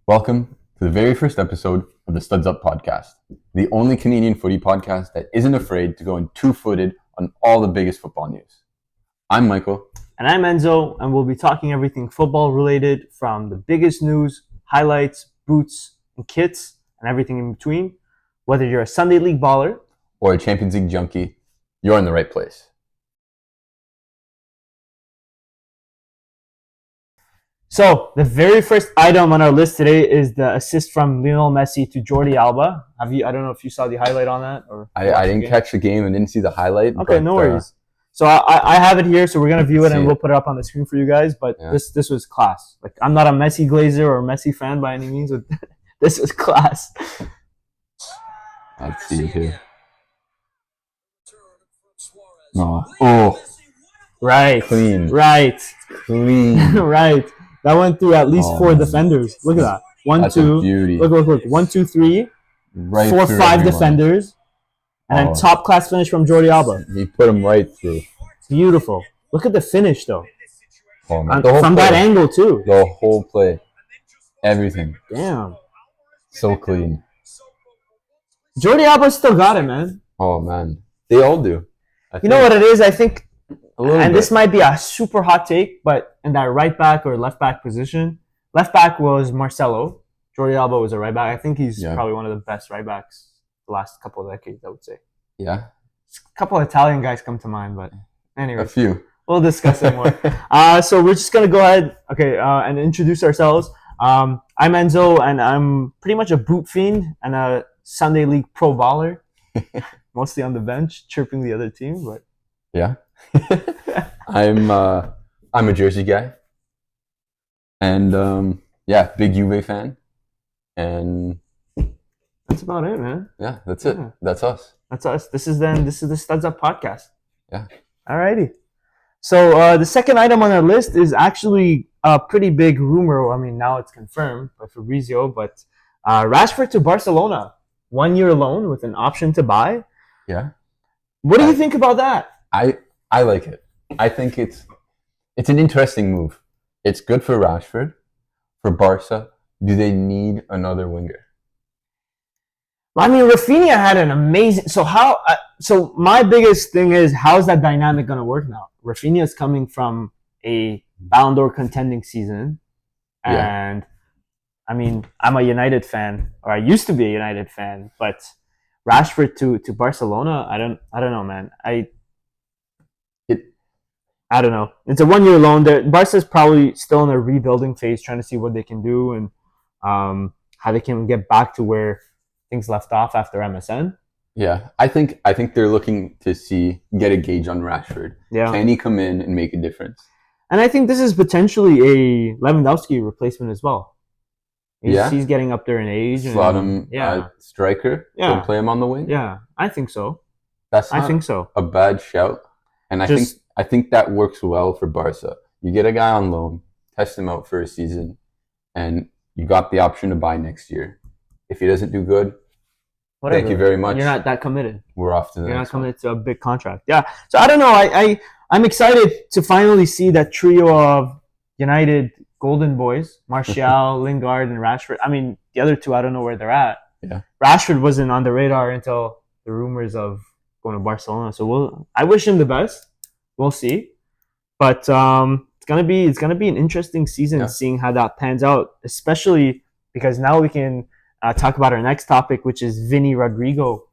Welcome to the very first episode of the Studs Up podcast, the only Canadian footy podcast that isn't afraid to go in two-footed on all the biggest football news. I'm Michael. And I'm Enzo, and we'll be talking everything football related, from the biggest news, highlights, boots, and kits, and everything in between. Whether you're a Sunday League baller Or a Champions League junkie, you're in the right place. So, the very first item on our list today is the assist from Lionel Messi to Jordi Alba. I don't know if you saw the highlight on that? Or I didn't catch the game and didn't see the highlight. Okay, no worries. So I have it here, so we're going to view it and we'll put it up on the screen for you guys. But yeah, this was class. Like, I'm not a Messi glazer or Messi fan by any means, but this was class. Let's see it here. Oh. Right. Clean. Right. Clean. Right. That went through at least four defenders. Look at that. That's a beauty. Look. 1, 2, 3. Right 4, 5 everyone. Defenders. And then top class finish from Jordi Alba. He put him right through. Beautiful. Look at the finish though. Oh, man. From that angle too. The whole play. Everything. Damn. So clean. Jordi Alba still got it, man. Oh, man. They all do. You know what it is? I think, and this might be a super hot take, but in that right back or left back position, left back was Marcelo. Jordi Alba was a right back. I think he's probably one of the best right backs the last couple of decades, I would say. Yeah. A couple of Italian guys come to mind, but anyway. A few. We'll discuss it more. So we're just going to go ahead, and introduce ourselves. I'm Enzo, and I'm pretty much a boot fiend and a Sunday League pro baller. Mostly on the bench, chirping the other team, but yeah. I'm a Jersey guy, and big Juve fan, and that's about it, man. Yeah, that's it. That's us. That's us. This is the Studs Up podcast. Yeah. Alrighty. So the second item on our list is actually a pretty big rumor. I mean, now it's confirmed by Fabrizio, but Rashford to Barcelona, 1 year loan with an option to buy. Yeah. What do you think about that? I like it. I think it's an interesting move. It's good for Rashford. For Barca, do they need another winger? I mean, Rafinha had an amazing. So my biggest thing is, how's that dynamic going to work now? Rafinha is coming from a Ballon d'Or contending season, and I mean, I'm a United fan, or I used to be a United fan, but Rashford to Barcelona, I don't know, man. I don't know. It's a 1 year loan. Barca's probably still in a rebuilding phase, trying to see what they can do and how they can get back to where things left off after MSN. Yeah, I think they're looking to get a gauge on Rashford. Yeah. Can he come in and make a difference? And I think this is potentially a Lewandowski replacement as well. He's getting up there in age. Slot him striker. Yeah. Don't play him on the wing. Yeah, I think so. I think so. A bad shout. And I think that works well for Barca. You get a guy on loan, test him out for a season, and you got the option to buy next year. If he doesn't do good, whatever. Thank you very much. You're not that committed. We're off to the next one. You're not committed to a big contract. Yeah. So I don't know. I'm excited to finally see that trio of United Golden Boys, Martial, Lingard, and Rashford. I mean, the other two, I don't know where they're at. Yeah. Rashford wasn't on the radar until the rumors of going to Barcelona. So I wish him the best. We'll see. But it's gonna be an interesting season, seeing how that pans out, especially because now we can talk about our next topic, which is Vinny Rodrigo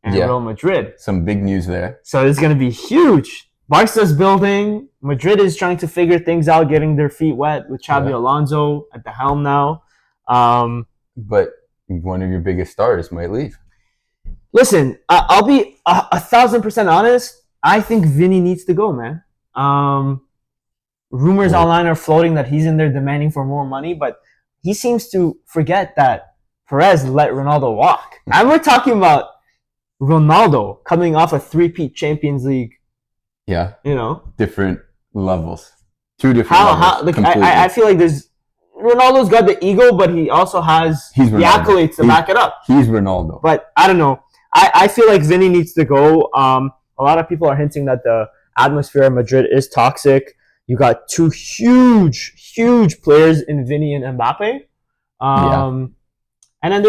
and Real Madrid. Some big news there. So it's going to be huge. Barca's building. Madrid is trying to figure things out, getting their feet wet with Xabi Alonso at the helm now. But one of your biggest stars might leave. Listen, I'll be 1,000% honest. I think Vinny needs to go, man. Rumors online are floating that he's in there demanding for more money, but he seems to forget that Perez let Ronaldo walk. And we're talking about Ronaldo coming off a three-peat Champions League. Yeah. Different levels. Two different levels. I feel like Ronaldo's got the ego, but he also has the accolades to back it up. He's Ronaldo. But I don't know. I feel like Vinny needs to go. A lot of people are hinting that the atmosphere in Madrid is toxic. You got two huge players in Vinny and Mbappe. And then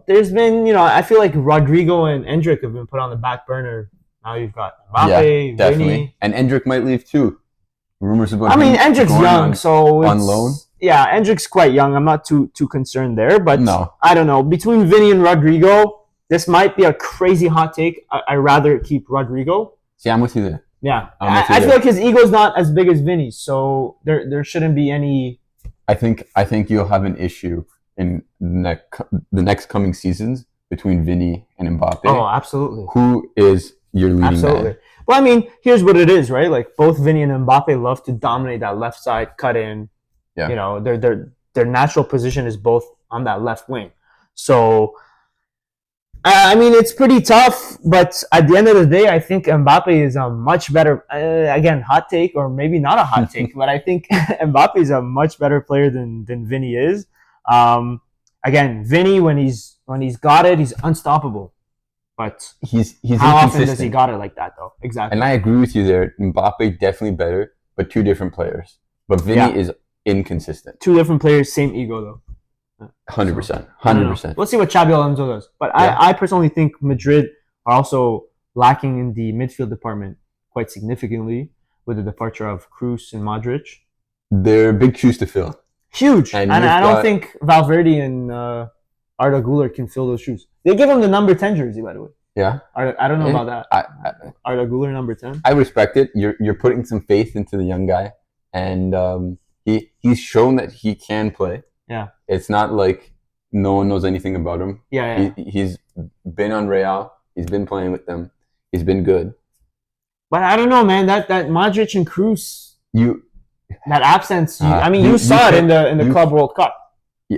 there's been, I feel like Rodrigo and Endrick have been put on the back burner. Now you've got Mbappe, definitely. Vinny. And Endrick might leave too. Rumors about Endrick's young, so on loan. Yeah, Endrick's quite young. I'm not too concerned there, but no. I don't know. Between Vinny and Rodrigo, this might be a crazy hot take. I'd rather keep Rodrigo. See, I'm with you there. Yeah, I feel like his ego's not as big as Vinny's, so there shouldn't be any. I think you'll have an issue in the next coming seasons between Vinny and Mbappe. Oh, absolutely. Who is your leading man? Well, I mean, here's what it is, right? Like both Vinny and Mbappe love to dominate that left side, cut in. Yeah. Their natural position is both on that left wing. So, I mean, it's pretty tough, but at the end of the day, I think Mbappe is a much better, again, hot take, or maybe not a hot take, but I think Mbappe is a much better player than Vinny is. Again, Vinny, when he's got it, he's unstoppable. But he's how often does he got it like that, though? Exactly. And I agree with you there. Mbappe definitely better, but two different players. But Vinny is inconsistent. Two different players, same ego, though. 100%. 100%. Let's see what Xabi Alonso does. But I personally think Madrid are also lacking in the midfield department quite significantly with the departure of Kroos and Modric. They're big shoes to fill. Huge. And I don't think Valverde and Arda Güler can fill those shoes. They give him the number 10 jersey, by the way. Yeah. I don't know about that. Arda Güler, number 10. I respect it. You're putting some faith into the young guy. And he's shown that he can play. Yeah. It's not like no one knows anything about him. Yeah. He's been on Real. He's been playing with them. He's been good. But I don't know, man. That Modric and Kroos, that absence. You saw it in the Club World Cup.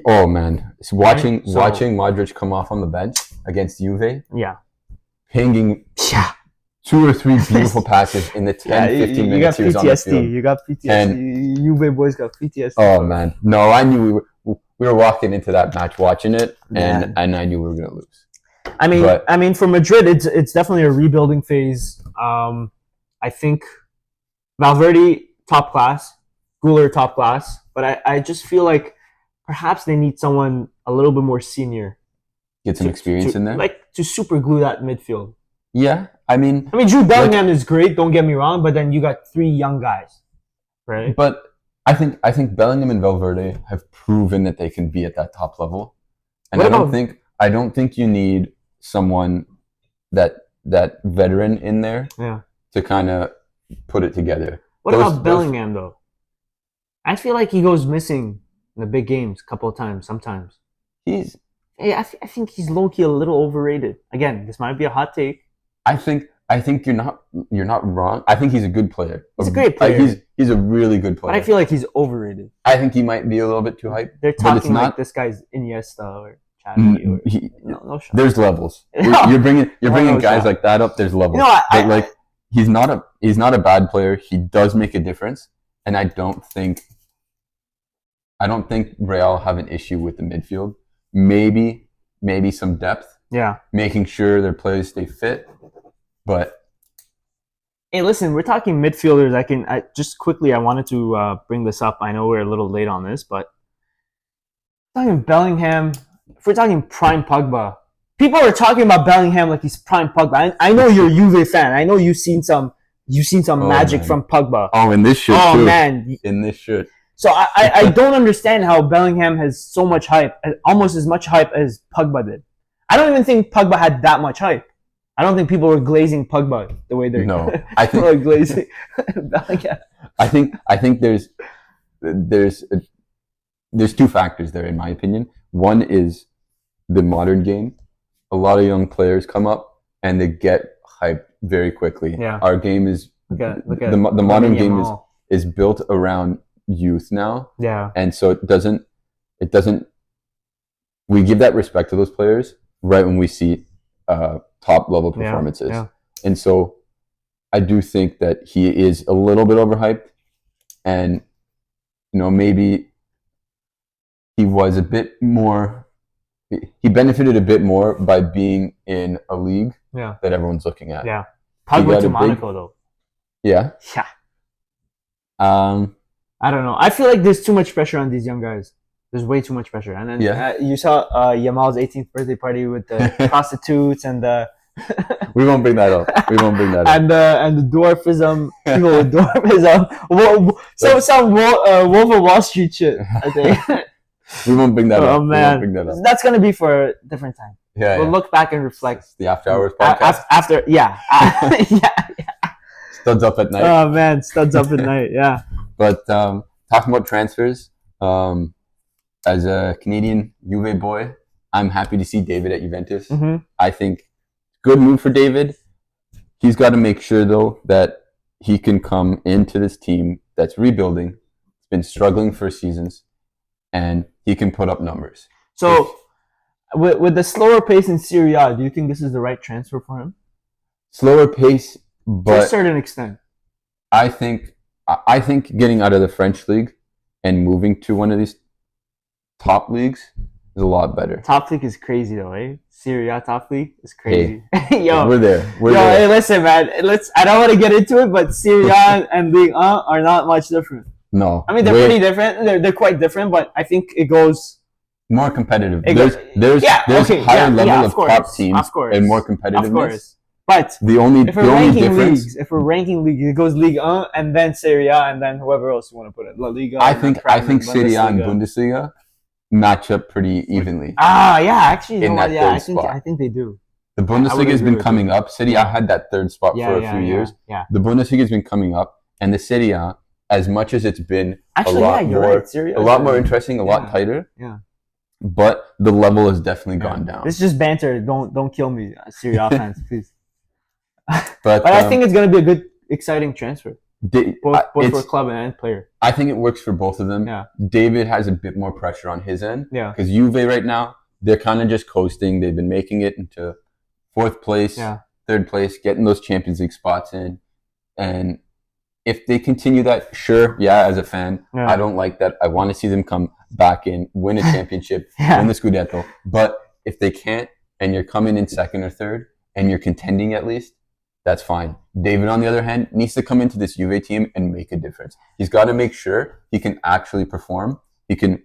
Oh man, watching Modric come off on the bench against Juve. Yeah. Pinging. Yeah. 2 or 3 beautiful passes in the 10-15 minutes he was on the field. You got PTSD. And Juve boys got PTSD. Oh man, no! I knew we were walking into that match watching it, and I knew we were gonna lose. I mean, for Madrid, it's definitely a rebuilding phase. I think Valverde top class, Güler top class, but I just feel like perhaps they need someone a little bit more senior. Get some experience in there, like to super glue that midfield. Yeah, I mean, Jude Bellingham is great. Don't get me wrong, but then you got 3 young guys, right? But I think Bellingham and Valverde have proven that they can be at that top level, and I don't think you need someone that veteran in there to kind of put it together. What about Bellingham though? I feel like he goes missing in the big games a couple of times. Sometimes I think he's low-key a little overrated. Again, this might be a hot take. I think you're not wrong. I think he's a good player. He's a great player. He's a really good player. But I feel like he's overrated. I think he might be a little bit too hyped. They're talking like this guy's Iniesta or Xavi. No shot. There's levels. You're bringing guys like that up. There's levels. He's not a bad player. He does make a difference, and I don't think Real have an issue with the midfield. Maybe some depth. Yeah. Making sure their players stay fit. But hey, listen, we're talking midfielders. I just quickly, I wanted to bring this up. I know we're a little late on this, but talking Bellingham, if we're talking prime Pogba, people are talking about Bellingham like he's prime Pogba. I know you're a Juve fan. I know you've seen some magic from Pogba. Oh, in this shirt too. Oh man, in this shirt. So I don't understand how Bellingham has so much hype, almost as much hype as Pogba did. I don't even think Pogba had that much hype. I don't think people were glazing Pogba the way they're I think were glazing Bellingham. I think there's 2 factors there in my opinion. One is the modern game. A lot of young players come up and they get hyped very quickly. Yeah. Our game is the modern game is built around youth now. Yeah. And so it doesn't we give that respect to those players right when we see top level performances. Yeah. And so I do think that he is a little bit overhyped, and maybe he was a bit more he benefited a bit more by being in a league that everyone's looking at. Yeah. Pogba to Monaco though. Yeah. Yeah. I don't know. I feel like there's too much pressure on these young guys. There's way too much pressure. And then you saw Yamal's 18th birthday party with the prostitutes and the. We won't bring that up. And the dwarfism, people with dwarfism. Some Wolf of Wall Street shit, I think. We won't bring that up. Oh, man. That's going to be for a different time. We'll look back and reflect. It's the After Hours podcast. Studs up at night. Oh, man. Studs up at night, yeah. But talking about transfers, as a Canadian Juve boy, I'm happy to see David at Juventus. Mm-hmm. I think good move for David. He's got to make sure, though, that he can come into this team that's rebuilding. It's been struggling for seasons, and he can put up numbers. So, with the slower pace in Serie A, do you think this is the right transfer for him? Slower pace, but to a certain extent. I think getting out of the French league and moving to one of these top leagues is a lot better. Top league is crazy though, eh? Serie A top league is crazy. Hey, yo, we're there. Hey, listen, man. I don't want to get into it, but Serie A and Ligue 1 are not much different. No, I mean they're pretty different. They're quite different, but I think it goes more competitive. There's higher level of top teams and more competitiveness. Of course. But if we're ranking leagues, it goes Ligue 1 and then Serie A and then whoever else you want to put it. La Liga. I think Serie A and Bundesliga match up pretty evenly. Actually, I think they do. The Bundesliga has been coming up. Serie A had that third spot for a few years. Yeah. The Bundesliga has been coming up, and the Serie A, as much as it's been a lot more interesting, a lot tighter. Yeah. But the level has definitely gone down. It's just banter. Don't kill me, Serie A fans, please. But I think it's going to be a good, exciting transfer. Both for club and player. I think it works for both of them. Yeah. David has a bit more pressure on his end. Yeah. Because Juve right now, they're kind of just coasting. They've been making it into fourth place, third place, getting those Champions League spots in. And if they continue that, as a fan, I don't like that. I want to see them come back in, win a championship, win the Scudetto. But if they can't, and you're coming in second or third, and you're contending at least, that's fine. David, on the other hand, needs to come into this Juve team and make a difference. He's got to make sure he can actually perform. He can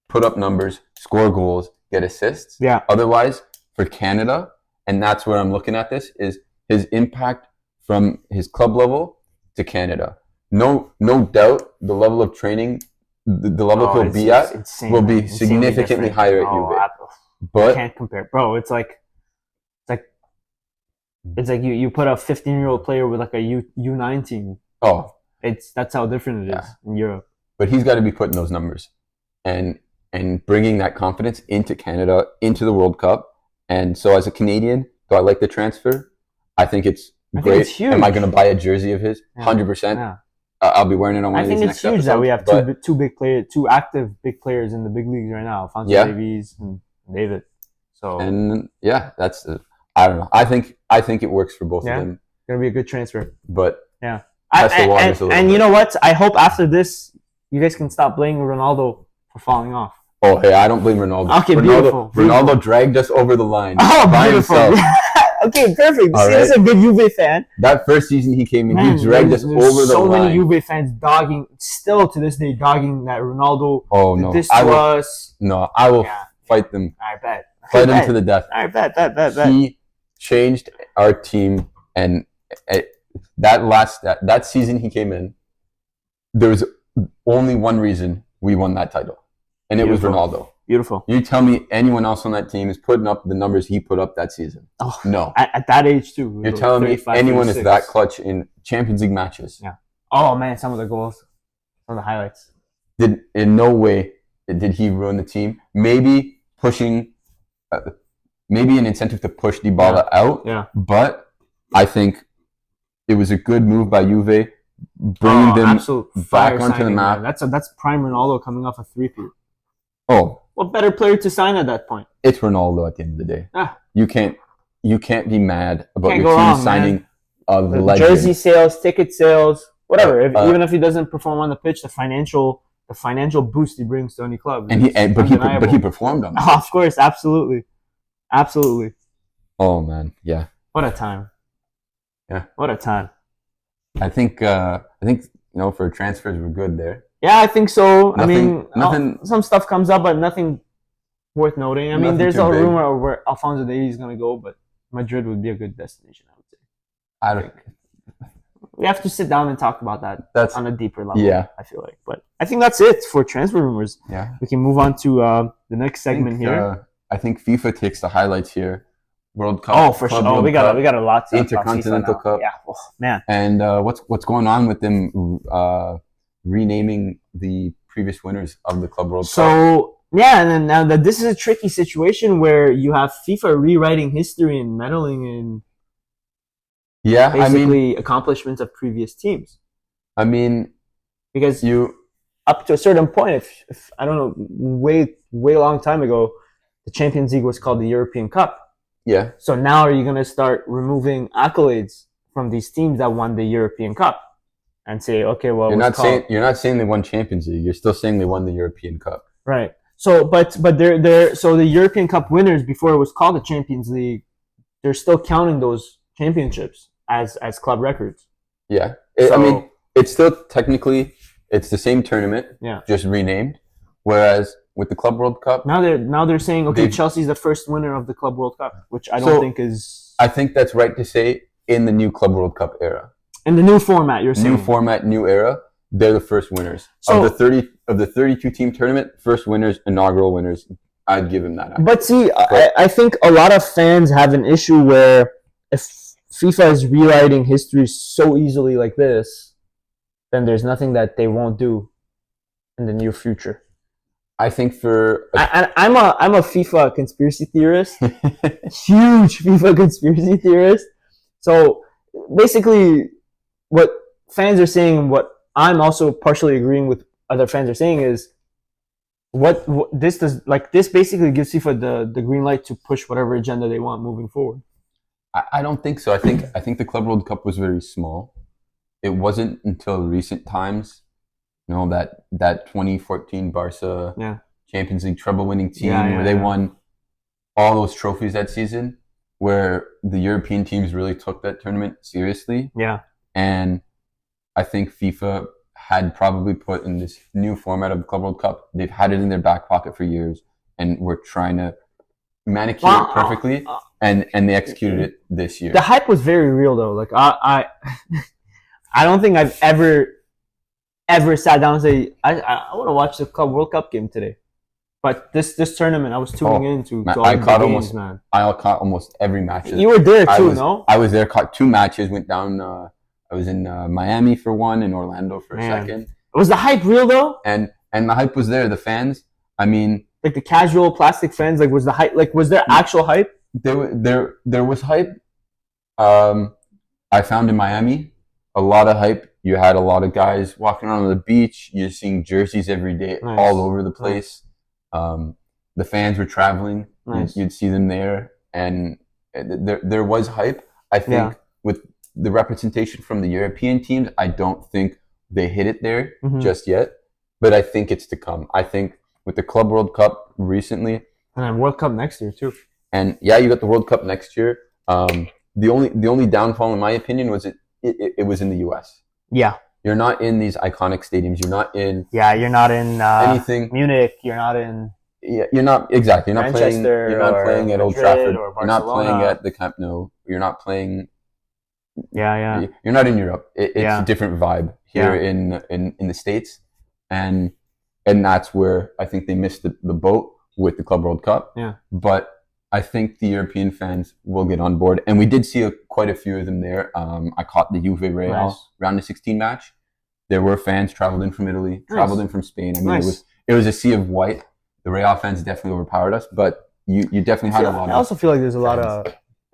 put up numbers, score goals, get assists. Yeah. Otherwise, for Canada, and that's where I'm looking at this, is his impact from his club level to Canada. No doubt, the level of training, the level he'll be at insane, will be significantly higher at Juve. But I can't compare, bro. It's like you put a 15-year-old player with like a U19. Oh, that's how different it is in Europe. But he's got to be putting those numbers and bringing that confidence into Canada, into the World Cup. And so, as a Canadian, do I like the transfer? I think it's great. It's huge. Am I going to buy a jersey of his? 100%. Yeah. I'll be wearing it on one of these next episodes. I think it's huge that we have two active big players in the big leagues right now, Alfonso Davies and David. So that's I don't know. I think it works for both of them. It's gonna be a good transfer. But test the waters a little bit. You know what? I hope after this, you guys can stop blaming Ronaldo for falling off. Oh, hey, I don't blame Ronaldo. Okay, beautiful. Ronaldo dragged us over the line. Oh, by beautiful. himself. Okay, perfect. This is a good Juve fan. That first season he came in, he dragged us over the line. So many Juve fans still to this day dogging that Ronaldo did this to us. No, I will fight them. I bet. Fight him to the death. I bet. He changed our team, and that season he came in, there was only one reason we won that title, and it was Ronaldo. Beautiful. You tell me anyone else on that team is putting up the numbers he put up that season? Oh, no. At that age too. You're telling me anyone is that clutch in Champions League matches? Yeah. Oh man, some of the goals, some of the highlights. In no way did he ruin the team. Maybe pushing, maybe an incentive to push Dybala out. Yeah. But I think it was a good move by Juve, bringing them back onto the map. Man. That's prime Ronaldo coming off a 3-peat. Oh. What better player to sign at that point? It's Ronaldo at the end of the day. You can't be mad about your team signing a legend. Jersey sales, ticket sales, whatever. Even if he doesn't perform on the pitch, the financial boost he brings to any club. But he performed on that. Of course, absolutely. Oh man, yeah. What a time. Yeah. What a time. I think for transfers we're good there. Yeah, I think so. Nothing. Some stuff comes up, but nothing worth noting. I mean, there's a rumor of where Alphonso Davies is going to go, but Madrid would be a good destination, I would say. I don't. We have to sit down and talk about that. That's on a deeper level. Yeah, I feel like, but I think that's it for transfer rumors. Yeah, we can move on to the next segment here. I think FIFA takes the highlights here. World Cup. Oh, for sure. Oh, we got a lot. To Intercontinental Cup. Yeah, oh, man. And what's going on with them renaming the previous winners of the Club World Cup? So yeah, and then now that this is a tricky situation where you have FIFA rewriting history and meddling in basically accomplishments of previous teams. I mean, because up to a certain point, if I don't know, way long time ago, the Champions League was called the European Cup. Yeah. So now are you going to start removing accolades from these teams that won the European Cup and say, okay, well, you're not saying they won Champions League. You're still saying they won the European Cup. Right. So, but so the European Cup winners, before it was called the Champions League, they're still counting those championships as club records. Yeah. I mean, it's still technically it's the same tournament, just renamed. Whereas with the Club World Cup, now they're saying, okay, Chelsea's the first winner of the Club World Cup, which I don't think is. I think that's right to say in the new Club World Cup era. In the new format, you're saying. New format, new era. They're the first winners of the 32 team tournament. First winners, inaugural winners. I'd give him that. But see, I think a lot of fans have an issue where if FIFA is rewriting history so easily like this, then there's nothing that they won't do in the near future. I think I'm a FIFA conspiracy theorist, huge FIFA conspiracy theorist. So basically, what fans are saying, what I'm also partially agreeing with other fans are saying is, what this does, like this basically gives FIFA the green light to push whatever agenda they want moving forward. I don't think so. I think the Club World Cup was very small. It wasn't until recent times. That 2014 Barca Champions League treble-winning team where they won all those trophies that season, where the European teams really took that tournament seriously. Yeah. And I think FIFA had probably put in this new format of the Club World Cup, they've had it in their back pocket for years, and we're trying to manicure it perfectly, and they executed it this year. The hype was very real, though. Like I don't think I've ever sat down and say, I want to watch the Club World Cup game today. But this tournament, I was tuning into I caught almost every match. You were there too, no? I was there, caught 2 matches, went down. I was in Miami for one, and Orlando for a second. Was the hype real though? And the hype was there. The fans, I mean, like the casual plastic fans, like was the hype? Like was there actual hype? There was hype. I found in Miami a lot of hype. You had a lot of guys walking around on the beach. You're seeing jerseys every day, all over the place. The fans were traveling. You'd see them there, and there was hype. I think with the representation from the European teams, I don't think they hit it there just yet, but I think it's to come. I think with the Club World Cup recently, and then World Cup next year too. And you got the World Cup next year. The only downfall, in my opinion, was it was in the U.S. Yeah. You're not in these iconic stadiums. You're not in. Yeah, you're not in anything. Munich. You're not in. Yeah, you're not exactly. You're not playing. You're not playing at Old Trafford. You're not playing at the Camp Nou. You're not playing. Yeah. You're not in Europe. It's a different vibe here in the States, and that's where I think they missed the boat with the Club World Cup. Yeah. But I think the European fans will get on board, and we did see quite a few of them there. I caught the Juve Real round of 16 match. There were fans traveled in from Italy, traveled in from Spain. I mean, it was a sea of white. The Real fans definitely overpowered us, but you definitely had a lot. I also feel like there's a lot of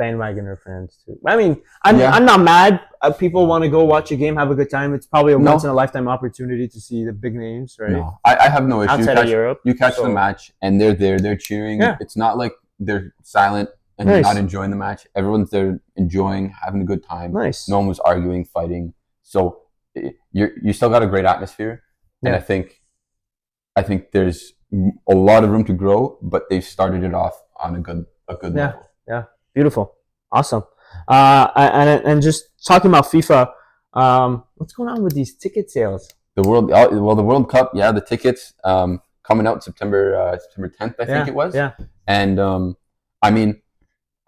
bandwagoner fans too. I mean, I'm not mad. People want to go watch a game, have a good time. It's probably a once in a lifetime opportunity to see the big names, right? No, I have no issue. Outside of Europe, you catch the match, and they're there, they're cheering. Yeah. It's not like they're silent and not enjoying the match. Everyone's there enjoying, having a good time. Nice. No one was arguing, fighting. So you still got a great atmosphere, and I think there's a lot of room to grow, but they've started it off on a good level. Yeah, beautiful, awesome. And just talking about FIFA, what's going on with these ticket sales? the World Cup, yeah, the tickets coming out September 10th, I think it was. Yeah. And I mean,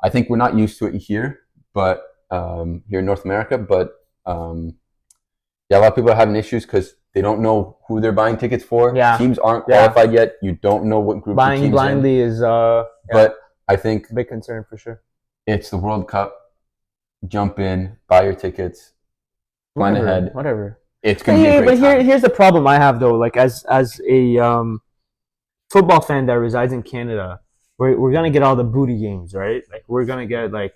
I think we're not used to it here, but here in North America, but yeah, a lot of people are having issues because they don't know who they're buying tickets for. Yeah. Teams aren't qualified yet. You don't know what group buying the team's blindly in. is But I think big concern for sure. It's the World Cup. Jump in, buy your tickets, plan ahead. Whatever. It's gonna be a great time. Here's the problem I have though. Like as a football fan that resides in Canada, we're gonna get all the booty games, right? Like we're gonna get like,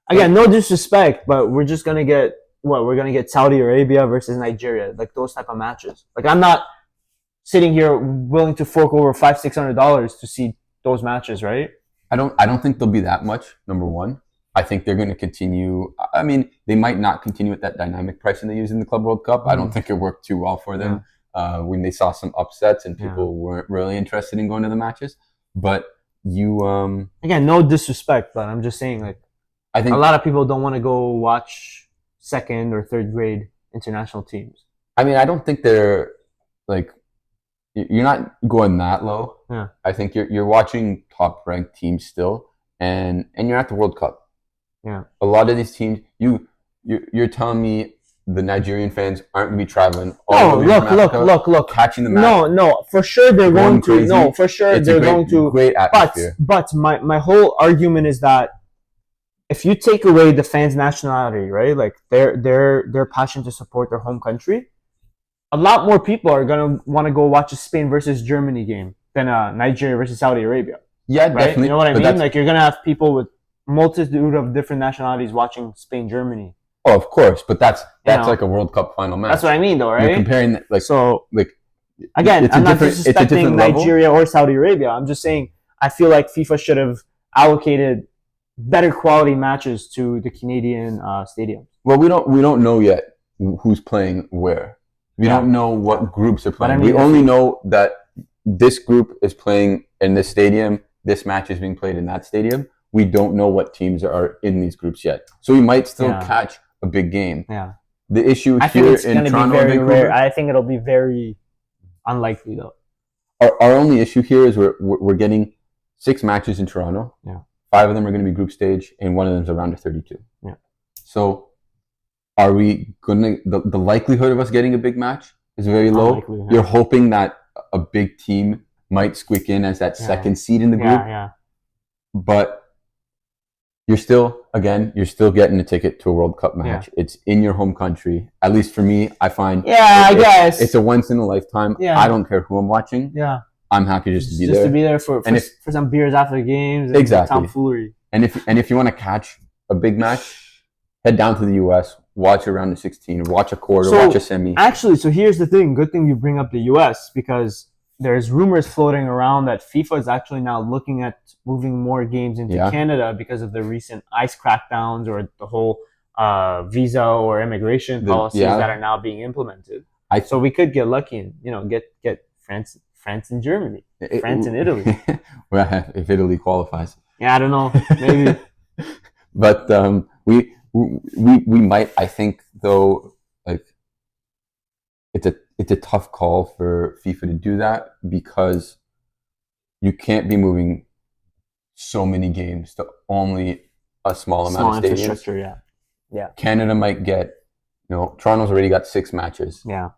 again, no disrespect, but we're just gonna get what we're gonna get Saudi Arabia versus Nigeria, like those type of matches. Like I'm not sitting here willing to fork over $500-$600 to see those matches, right? I don't think there'll be that much. Number one, I think they're going to continue. I mean, they might not continue at that dynamic pricing they use in the Club World Cup. I don't think it worked too well for them when they saw some upsets and people weren't really interested in going to the matches. But you again, no disrespect, but I'm just saying, like, I think a lot of people don't want to go watch second or third grade international teams. I mean, I don't think they're like, you're not going that low. Yeah. I think you're watching top ranked teams still, and you're at the World Cup. Yeah. A lot of these teams, you're telling me the Nigerian fans aren't going to be traveling all over look, catching the match. No, for sure they're going to. Crazy. No, for sure they're going to. Great atmosphere. But my whole argument is that if you take away the fans' nationality, right, like their passion to support their home country, a lot more people are gonna want to go watch a Spain versus Germany game than a Nigeria versus Saudi Arabia. Yeah, right? Definitely. You know what I mean? Like you're gonna have people with multitude of different nationalities watching Spain Germany. Oh, of course, but that's like a World Cup final match. That's what I mean, though, right? You're comparing again, I'm not disrespecting Nigeria or Saudi Arabia. I'm just saying I feel like FIFA should have allocated better quality matches to the Canadian stadiums. Well, we don't know yet who's playing where. We don't know what groups are playing. We only know that this group is playing in this stadium. This match is being played in that stadium. We don't know what teams are in these groups yet. So we might still catch a big game. Yeah. The issue here in Toronto and Vancouver, rare. I think it'll be very unlikely though. Our only issue here is we're getting 6 matches in Toronto. Yeah. 5 of them are going to be group stage, and 1 of them is around to 32. Yeah. So are we going to, the likelihood of us getting a big match is very low. Unlikely, yeah. You're hoping that a big team might squeak in as that second seed in the group. Yeah. But you're still getting a ticket to a World Cup match. Yeah. It's in your home country. At least for me, I find. Yeah, I guess. It's a once in a lifetime. Yeah. I don't care who I'm watching. Yeah. I'm happy just to be there. Just to be there for some beers after the games. And exactly. Tomfoolery. And if you want to catch a big match, head down to the US, watch a round of 16, watch a quarter, watch a semi. Actually, so here's the thing. Good thing you bring up the US because there's rumors floating around that FIFA is actually now looking at moving more games into Canada because of the recent ICE crackdowns or the whole visa or immigration policies that are now being implemented. So we could get lucky and get France and Germany, France and Italy. Well, if Italy qualifies. Yeah, I don't know, maybe. But we might. I think though, like it's a tough call for FIFA to do that because you can't be moving so many games to only a small amount of stadiums. Yeah. Canada might get, Toronto's already got 6 matches. Yeah.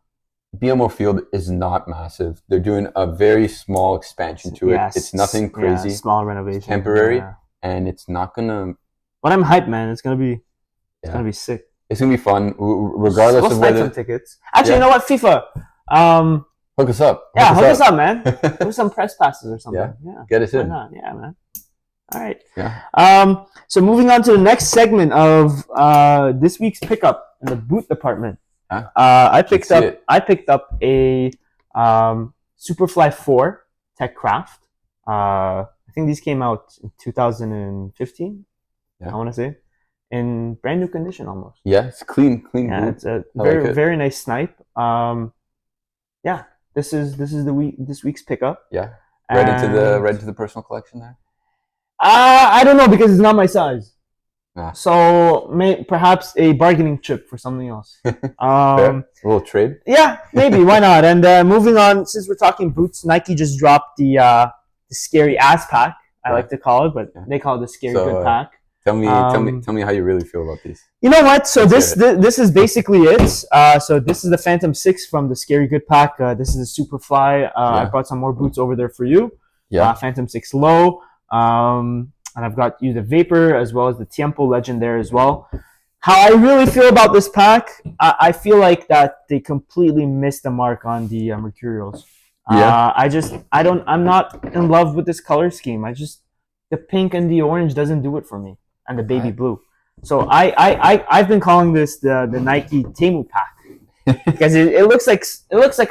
BMO Field is not massive. They're doing a very small expansion to it. Yes. It's nothing crazy. Yeah, small renovation. It's temporary, and it's not gonna. But I'm hyped, man. It's gonna be sick. It's gonna be fun, regardless of whether. Some tickets. Actually, you know what, FIFA? Hook us up. Hook us up, man. With some press passes or something. Yeah. Get us in. Why not? Yeah, man. All right. Yeah. So moving on to the next segment of this week's pickup in the boot department. I picked up a Superfly 4 Tech Craft. I think these came out in 2015. I want to say, in brand new condition almost. Yeah, it's clean. Yeah, it's a very nice snipe. This is this week's pickup. Yeah, right into the personal collection there. I don't know because it's not my size. Nah. So perhaps a bargaining chip for something else. A little trade. Yeah, maybe. Why not? And moving on, since we're talking boots, Nike just dropped the scary ass pack. I like to call it, but they call it the scary good pack. Tell me how you really feel about these. You know what? So this is basically it. So this is the Phantom 6 from the Scary Good pack. This is a Superfly. I brought some more boots over there for you. Yeah. Phantom 6 Low. And I've got you the Vapor as well as the Tiempo Legend there as well. How I really feel about this pack, I feel like that they completely missed the mark on the Mercurials. Yeah. I'm not in love with this color scheme. The pink and the orange doesn't do it for me, and the baby blue. So I've been calling this the Nike Temu pack because it looks like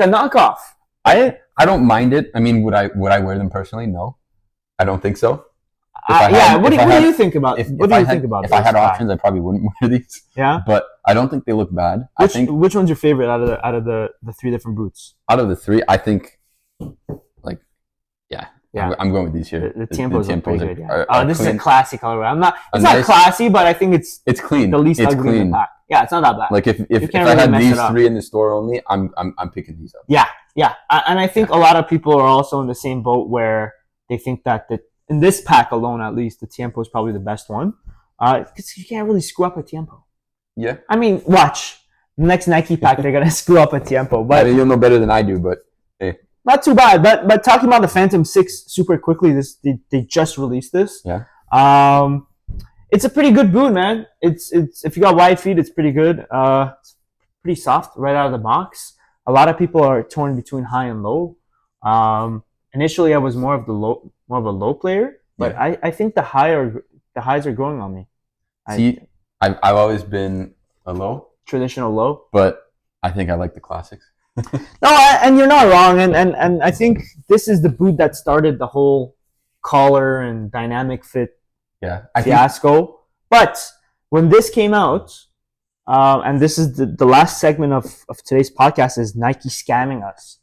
a knockoff. I don't mind it. I mean, would I wear them personally? No, I don't think so. What do you think about? What do you think about? If I had options, I probably wouldn't wear these. Yeah, but I don't think they look bad. Which one's your favorite out of the three different boots? Out of the three, I think, I'm going with these here. The Tiempos are pretty good. Yeah. This is a classy colorway. It's not classy, but I think it's clean. The least ugly in the pack. Yeah, it's not that bad. Like if I had these three in the store only, I'm picking these up. Yeah, and I think a lot of people are also in the same boat where they think that in this pack alone, at least, the Tiempo is probably the best one. Because you can't really screw up a Tiempo. Yeah. I mean, watch. The next Nike pack, they're going to screw up a Tiempo. But you'll know better than I do, but hey. Not too bad. But talking about the Phantom 6 super quickly, they just released this. Yeah. It's a pretty good boot, man. It's if you got wide feet, it's pretty good. It's pretty soft right out of the box. A lot of people are torn between high and low. Initially, I was more of a low player, but I think the highs are growing on me. I've always been a low, traditional low, but I think I like the classics. No, and you're not wrong, and I think this is the boot that started the whole collar and dynamic fit fiasco. But when this came out, and this is the last segment of today's podcast, is Nike scamming us.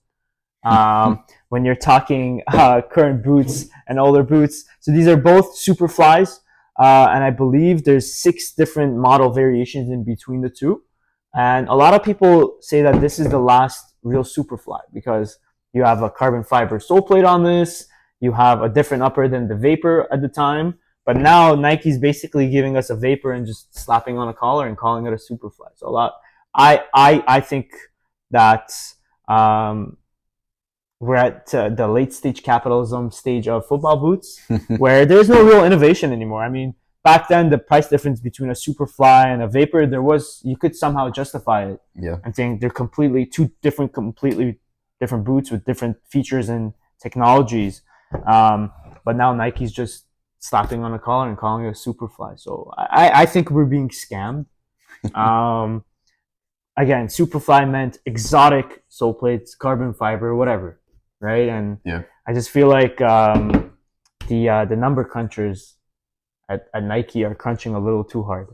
When you're talking current boots and older boots. So these are both Superflies, and I believe there's 6 different model variations in between the two. And a lot of people say that this is the last real Superfly because you have a carbon fiber sole plate on this, you have a different upper than the Vapor at the time, but now Nike's basically giving us a Vapor and just slapping on a collar and calling it a Superfly. So I think that we're at the late stage capitalism stage of football boots where there's no real innovation anymore. I mean, back then, the price difference between a Superfly and a Vapor, you could somehow justify it. Yeah. And saying they're completely different boots with different features and technologies. But now Nike's just slapping on a collar and calling it a Superfly. So I think we're being scammed. Again, Superfly meant exotic sole plates, carbon fiber, whatever. Right? And I just feel like the number crunchers at Nike are crunching a little too hard.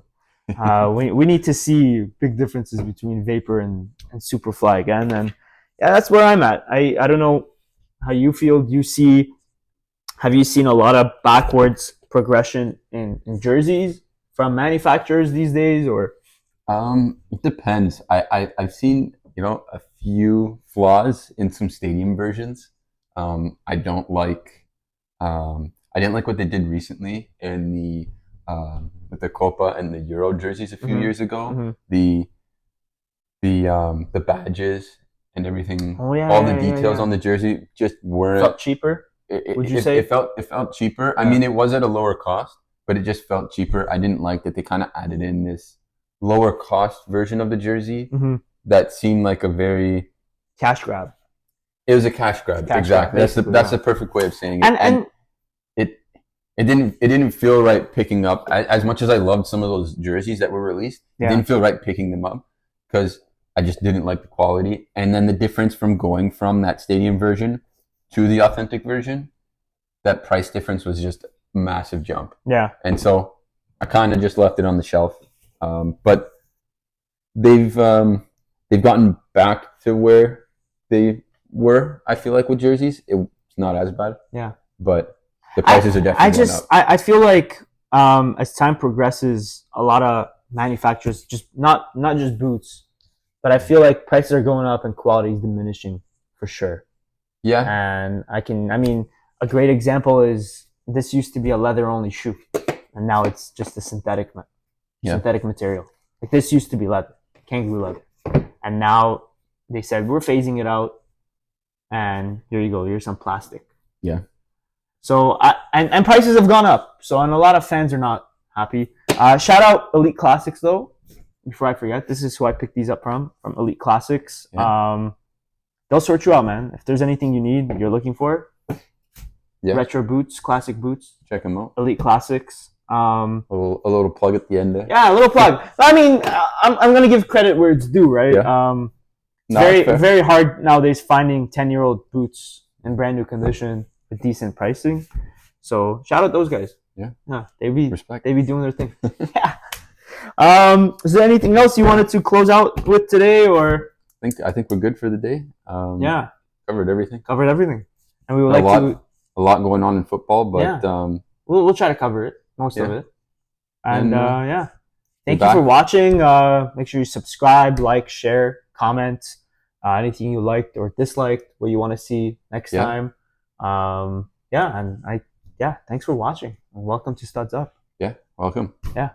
We need to see big differences between Vapor and Superfly again. And that's where I'm at. I don't know how you feel. Have you seen a lot of backwards progression in jerseys from manufacturers these days, or? It depends. I've seen, a few flaws in some stadium versions. I didn't like what they did recently in the with the Copa and the Euro jerseys a few years ago. The badges and everything, all the details on the jersey just weren't. Felt cheaper. Would you say it felt cheaper? Yeah. I mean, it was at a lower cost, but it just felt cheaper. I didn't like that they kind of added in this lower cost version of the jersey that seemed like a very cash grab. It was a cash grab, exactly. That's the perfect way of saying it. And it didn't feel right picking up as much as I loved some of those jerseys that were released. It didn't feel right picking them up because I just didn't like the quality. And then the difference from going from that stadium version to the authentic version, that price difference was just a massive jump. Yeah. And so I kind of just left it on the shelf. But they've gotten back to where they were. I feel like with jerseys, it's not as bad. Yeah. But the prices are definitely going up. I feel like as time progresses, a lot of manufacturers just not just boots, but I feel like prices are going up and quality is diminishing for sure. Yeah. And I mean, a great example is this used to be a leather only shoe, and now it's just a synthetic material. Like this used to be leather, kangaroo leather, and now they said we're phasing it out, and here you go, here's some plastic. Yeah. So and prices have gone up. So and a lot of fans are not happy. Shout out Elite Classics though. Before I forget, this is who I picked these up from Elite Classics. Yeah. They'll sort you out, man. If there's anything you need, you're looking for. Yeah. Retro boots, classic boots. Check them out. Elite Classics. A little plug at the end there. Yeah, a little plug. I mean, I'm gonna give credit where it's due, right? Yeah. It's very hard nowadays finding 10-year-old boots in brand new condition with decent pricing. So shout out those guys. Yeah. They be doing their thing. Yeah. Is there anything else you wanted to close out with today, or? I think we're good for the day. Yeah. Covered everything. And we would a lot going on in football, but yeah. We'll try to cover it, most of it. And yeah. Thank you for watching. Make sure you subscribe, like, share, comment, anything you liked or disliked, what you want to see next time. Thanks for watching and welcome to Studs Up. Yeah, welcome. Yeah.